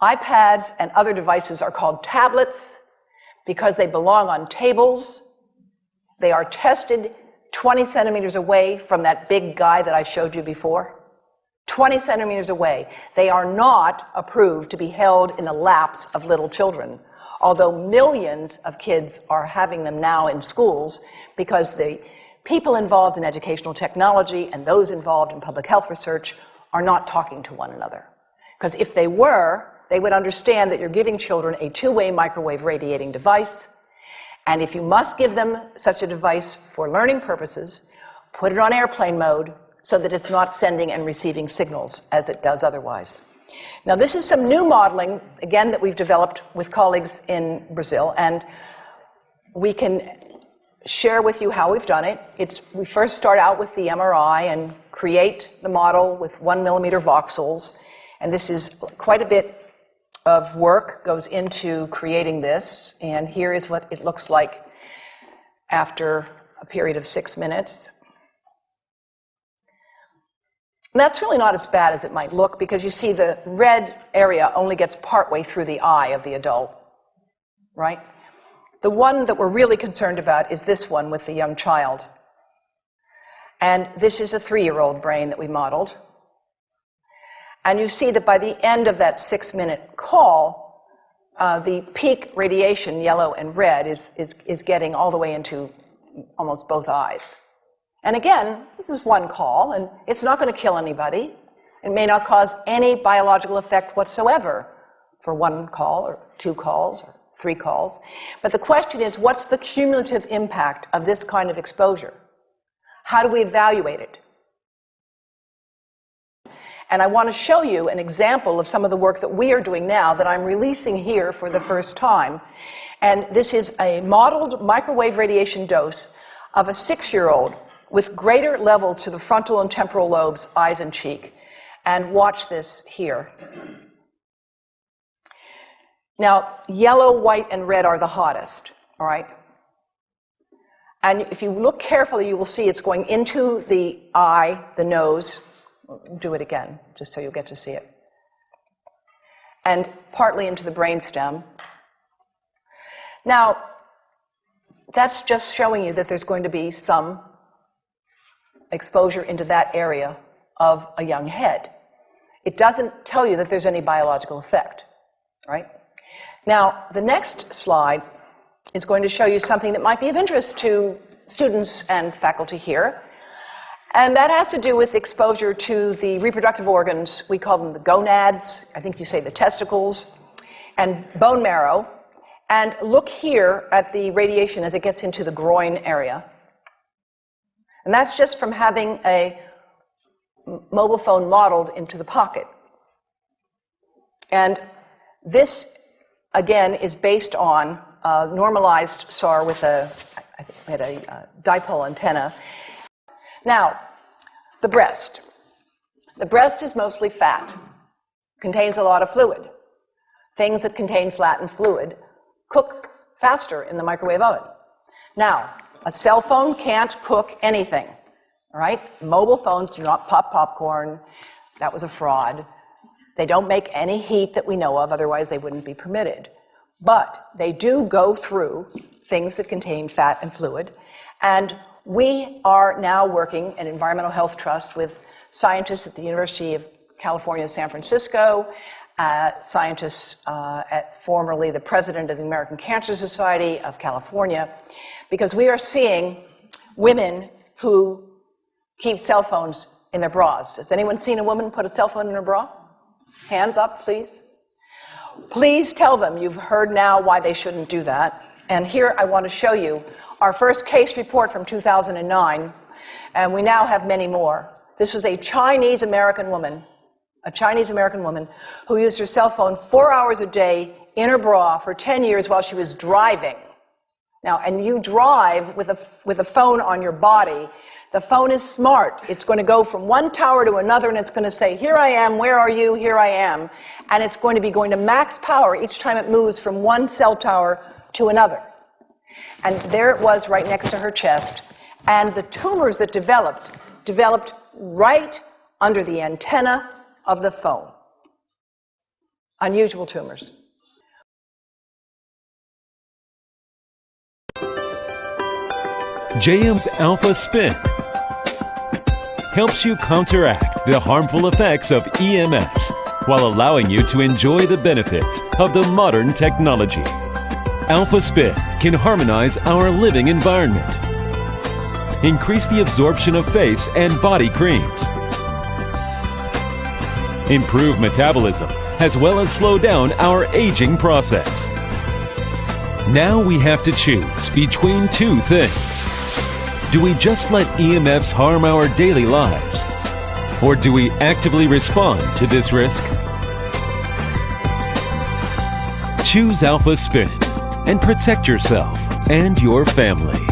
iPads and other devices are called tablets because they belong on tables. They are tested 20 centimeters away from that big guy that I showed you before. 20 centimeters away. They are not approved to be held in the laps of little children, although millions of kids are having them now in schools because the people involved in educational technology and those involved in public health research are not talking to one another. Because if they were, they would understand that you're giving children a two-way microwave radiating device, and if you must give them such a device for learning purposes, put it on airplane mode so that it's not sending and receiving signals as it does otherwise. Now, this is some new modeling, again, that we've developed with colleagues in Brazil, and we can share with you how we've done it. We first start out with the MRI and create the model with 1 millimeter voxels, and this is quite a bit of work goes into creating this, and here is what it looks like after a period of 6 minutes. And that's really not as bad as it might look, because you see the red area only gets partway through the eye of the adult, right? The one that we're really concerned about is this one with the young child. And this is a 3-year-old brain that we modeled. And you see that by the end of that 6-minute call, the peak radiation, yellow and red, is getting all the way into almost both eyes. And again, this is one call, and it's not going to kill anybody. It may not cause any biological effect whatsoever for 1 call or 2 calls or 3 calls. But the question is, what's the cumulative impact of this kind of exposure? How do we evaluate it? And I want to show you an example of some of the work that we are doing now that I'm releasing here for the first time. And this is a modeled microwave radiation dose of a 6-year-old with greater levels to the frontal and temporal lobes, eyes and cheek. And watch this here. Now, yellow, white, and red are the hottest, all right? And if you look carefully, you will see it's going into the eye, the nose. Do it again, just so you'll get to see it. And partly into the brainstem. Now, that's just showing you that there's going to be some exposure into that area of a young head. It doesn't tell you that there's any biological effect, right? Now, the next slide is going to show you something that might be of interest to students and faculty here. And that has to do with exposure to the reproductive organs. We call them the gonads. I think you say the testicles. And bone marrow. And look here at the radiation as it gets into the groin area. And that's just from having a mobile phone modeled into the pocket. And this, again, is based on a normalized SAR with I think we had a dipole antenna. Now, the breast. The breast is mostly fat, contains a lot of fluid. Things that contain fat and fluid cook faster in the microwave oven. Now, a cell phone can't cook anything, all right? Mobile phones do not pop popcorn. That was a fraud. They don't make any heat that we know of, otherwise they wouldn't be permitted. But they do go through things that contain fat and fluid, and we are now working at Environmental Health Trust with scientists at the University of California, San Francisco, scientists at formerly the president of the American Cancer Society of California, because we are seeing women who keep cell phones in their bras. Has anyone seen a woman put a cell phone in her bra? Hands up, please. Please tell them you've heard now why they shouldn't do that. And here I want to show you our first case report from 2009, and we now have many more. This was a Chinese-American woman who used her cell phone 4 hours a day in her bra for 10 years while she was driving. Now, and you drive with a phone on your body. The phone is smart. It's going to go from one tower to another, and it's going to say, here I am, where are you, here I am. And it's going to be going to max power each time it moves from one cell tower to another. And there it was right next to her chest. And the tumors that developed right under the antenna of the phone. unusual tumors. JM's Alpha Spin helps you counteract the harmful effects of EMFs while allowing you to enjoy the benefits of the modern technology. Alpha Spin can harmonize our living environment, increase the absorption of face and body creams, improve metabolism, as well as slow down our aging process. Now we have to choose between two things. Do we just let EMFs harm our daily lives? Or do we actively respond to this risk? Choose Alpha Spin and protect yourself and your family.